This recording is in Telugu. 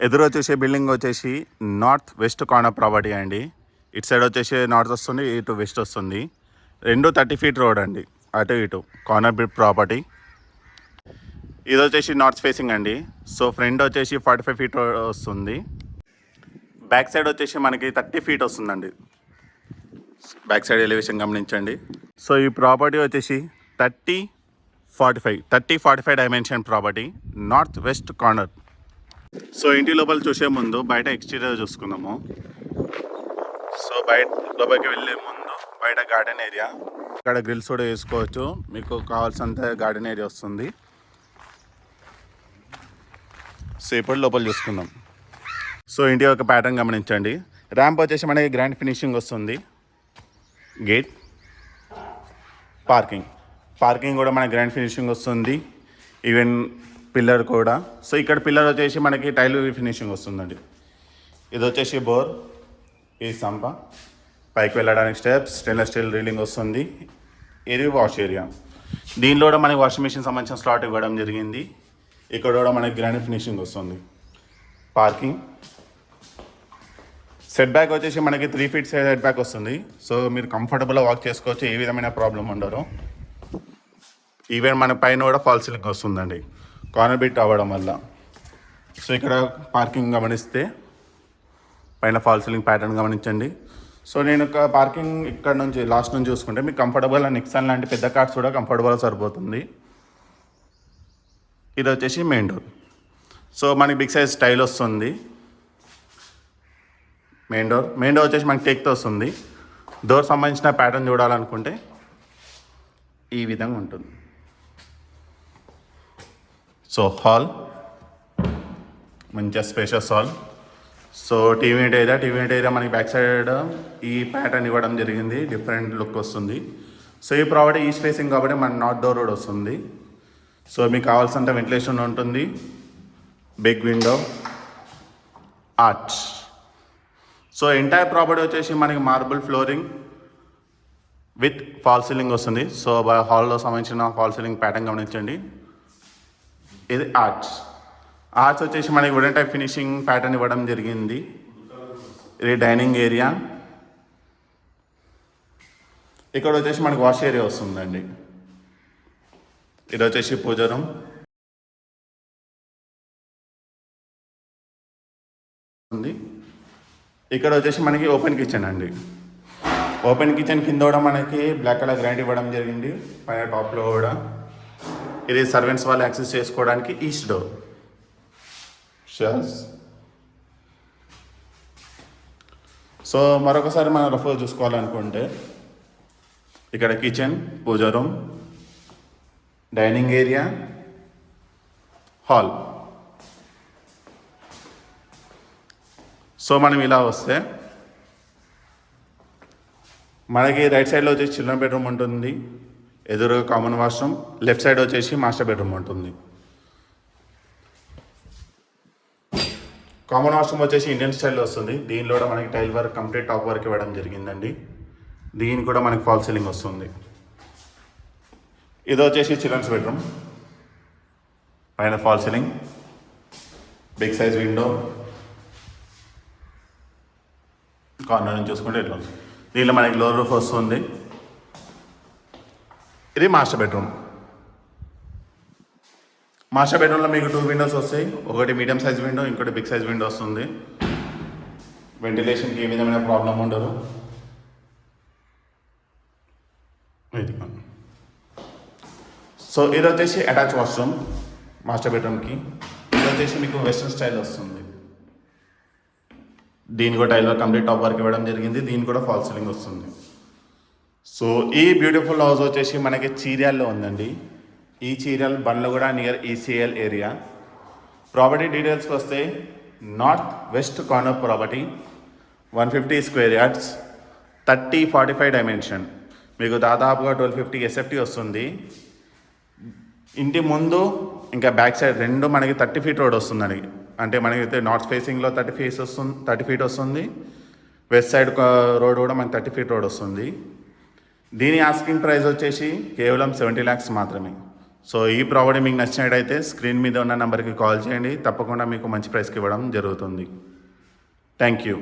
ఎదురు వచ్చేసి బిల్డింగ్ వచ్చేసి నార్త్ వెస్ట్ కార్నర్ ప్రాపర్టీ అండి. ఇటు సైడ్ వచ్చేసి నార్త్ వస్తుంది, ఇటు వెస్ట్ వస్తుంది. 30 ఫీట్ రోడ్ అండి, అటు ఇటు కార్నర్ బిట్ ప్రాపర్టీ. ఇది వచ్చేసి నార్త్ ఫేసింగ్ అండి. సో ఫ్రంట్ వచ్చేసి 45 ఫీట్ వస్తుంది. బ్యాక్ సైడ్ వచ్చేసి మనకి 30 ఫీట్ వస్తుందండి. బ్యాక్ సైడ్ ఎలివేషన్ గమనించండి. సో ఈ ప్రాపర్టీ వచ్చేసి 30-45 dimension property, north west corner. So ఇంటి లోపల చూసే ముందు బయట ఎక్స్టీరియర్ చూసుకుందాము. సో బయట లోపలికి వెళ్ళే ముందు బయట గార్డెన్ ఏరియా, ఇక్కడ గ్రిల్స్ కూడా వేసుకోవచ్చు, మీకు కావాల్సినంత గార్డెన్ ఏరియా వస్తుంది. సో ఇప్పుడు లోపల చూసుకుందాం. సో ఇంటి యొక్క ప్యాటర్న్ గమనించండి. ర్యాంప్ వచ్చేసి మనకి గ్రాండ్ ఫినిషింగ్ వస్తుంది. గేట్, పార్కింగ్ కూడా మనకి గ్రాండ్ ఫినిషింగ్ వస్తుంది. ఈవెన్ పిల్లర్ కూడా. సో ఇక్కడ పిల్లర్ వచ్చేసి మనకి టైల్ ఫినిషింగ్ వస్తుందండి. ఇది వచ్చేసి బోర్, ఈ సంప, పైకి వెళ్ళడానికి స్టెప్స్, స్టెయిన్లెస్ స్టీల్ రీలింగ్ వస్తుంది. ఇది వాష్ ఏరియా. దీనిలో కూడా మనకి వాషింగ్ మిషన్ సంబంధించిన స్లాట్ ఇవ్వడం జరిగింది. ఇక్కడ కూడా మనకి గ్రాండ్ ఫినిషింగ్ వస్తుంది. పార్కింగ్, సెట్ బ్యాక్ వచ్చేసి మనకి 3 ఫీట్ సెట్ బ్యాక్ వస్తుంది. సో మీరు కంఫర్టబుల్గా వాక్ చేసుకోవచ్చు, ఏ విధమైన ప్రాబ్లం ఉండరు. ఈవెన్ మన పైన కూడా ఫాల్ సీలింగ్ వస్తుందండి, కార్నర్ బిట్ అవ్వడం వల్ల. సో ఇక్కడ పార్కింగ్ గమనిస్తే పైన ఫాల్ సీలింగ్ ప్యాటర్న్ గమనించండి. సో నేను ఒక పార్కింగ్ ఇక్కడ నుంచి లాస్ట్ నుంచి చూసుకుంటే మీకు కంఫర్టబుల్ నిక్సాన్ లాంటి పెద్ద కార్స్ కూడా కంఫర్టబుల్గా సరిపోతుంది. ఇది వచ్చేసి మెయిన్ డోర్. సో మనకి బిగ్ సైజ్ స్టైల్ వస్తుంది. మెయిన్ డోర్ వచ్చేసి మనకి టేక్తో వస్తుంది. డోర్ సంబంధించిన ప్యాటర్న్ చూడాలనుకుంటే ఈ విధంగా ఉంటుంది. సో హాల్, మంచిగా spacious hall. So TV area మనకి బ్యాక్ సైడ్ ఈ ప్యాటర్న్ ఇవ్వడం జరిగింది, డిఫరెంట్ లుక్ వస్తుంది. సో ఈ ప్రాపర్టీ ఈస్ట్ ఫేసింగ్ కాబట్టి మన నార్త్ డోర్ రోడ్ వస్తుంది. సో మీకు కావాల్సినంత వెంటిలేషన్ ఉంటుంది. Big window, arch. So entire property వచ్చేసి మనకి marble flooring with fall ceiling వస్తుంది. సో హాల్లో సంబంధించిన ఫాల్ సీలింగ్ ప్యాటర్న్ గమనించండి. ఇది ఆర్చ్ వచ్చేసి మనకి వుడెన్ టైప్ ఫినిషింగ్ ప్యాటర్న్ ఇవ్వడం జరిగింది. ఇది డైనింగ్ ఏరియా. ఇక్కడ వచ్చేసి మనకి వాష్ ఏరియా వస్తుందండి. ఇది వచ్చేసి పూజ రూమ్. ఇక్కడ వచ్చేసి మనకి ఓపెన్ కిచెన్ అండి. ఓపెన్ కిచెన్ కింద కూడా మనకి బ్లాక్ కలర్ గ్రాండ్ ఇవ్వడం జరిగింది, పైన టాప్లో కూడా. ఇది సర్వెంట్స్ వాళ్ళు యాక్సెస్ చేసుకోవడానికి ఈస్ట్ డోర్. షెల్స్. సో మరొకసారి మనం రఫ్గా చూసుకోవాలనుకుంటే ఇక్కడ kitchen, puja room, dining area, hall. So మనం ఇలా వస్తే మనకి రైట్ సైడ్లో వచ్చేసి చిల్డ్రన్ బెడ్రూమ్ ఉంటుంది, ఎదురుగా కామన్ వాష్రూమ్, లెఫ్ట్ సైడ్ వచ్చేసి మాస్టర్ బెడ్రూమ్ ఉంటుంది. కామన్ వాష్రూమ్ వచ్చేసి ఇండియన్ స్టైల్లో వస్తుంది. దీనిలో కూడా మనకి tile work, complete top work ఇవ్వడం జరిగిందండి. దీనికి కూడా మనకి ఫాల్ సీలింగ్ వస్తుంది. ఇది వచ్చేసి చిల్డ్రన్స్ బెడ్రూమ్, పైన fall ceiling, big size window, corner నుంచి చూసుకుంటే ఇట్లా ఉంది. దీనిలో మనకి లోవర్ రూఫ్ వస్తుంది. ఇది మాస్టర్ బెడ్రూమ్. మాస్టర్ బెడ్రూమ్లో మీకు 2 విండోస్ వస్తాయి. ఒకటి మీడియం సైజ్ విండో, ఇంకోటి బిగ్ సైజ్ విండో వస్తుంది. వెంటిలేషన్కి ఏ విధమైన ప్రాబ్లం ఉండదు. ఇది సో ఇది వచ్చేసి అటాచ్ వాష్రూమ్ మాస్టర్ బెడ్రూమ్కి. ఇది వచ్చేసి మీకు వెస్ట్రన్ స్టైల్ వస్తుంది. దీని కూడా టైల్లో కంప్లీట్ టాప్ వర్క్ ఇవ్వడం జరిగింది. దీని కూడా ఫాల్ సీలింగ్ వస్తుంది. సో ఈ బ్యూటిఫుల్ హౌస్ వచ్చేసి మనకి చీర్యాల్లో ఉందండి. ఈ చీర్యాల బండ్లు కూడా నియర్ ఈసీఎల్ ఏరియా. ప్రాపర్టీ డీటెయిల్స్కి వస్తే north west corner property, 150 square yards, 30-45 dimension. మీకు దాదాపుగా 1250 ఎస్ఎఫ్టీ వస్తుంది. ఇంటి ముందు ఇంకా బ్యాక్ సైడ్ రెండు మనకి 30 ఫీట్ రోడ్ వస్తుందండి. అంటే మనకైతే నార్త్ ఫేసింగ్లో 30 ఫీట్ వస్తుంది. వెస్ట్ సైడ్ రోడ్ కూడా మనకి 30 ఫీట్ రోడ్ వస్తుంది. దీని ఆస్కింగ్ ప్రైస్ వచ్చేసి కేవలం 70 lakhs మాత్రమే. సో ఈ ప్రాపర్టీ మీకు నచ్చినట్టయితే స్క్రీన్ మీద ఉన్న నెంబర్కి కాల్ చేయండి, తప్పకుండా మీకు మంచి ప్రైస్కి ఇవ్వడం జరుగుతుంది. Thank you.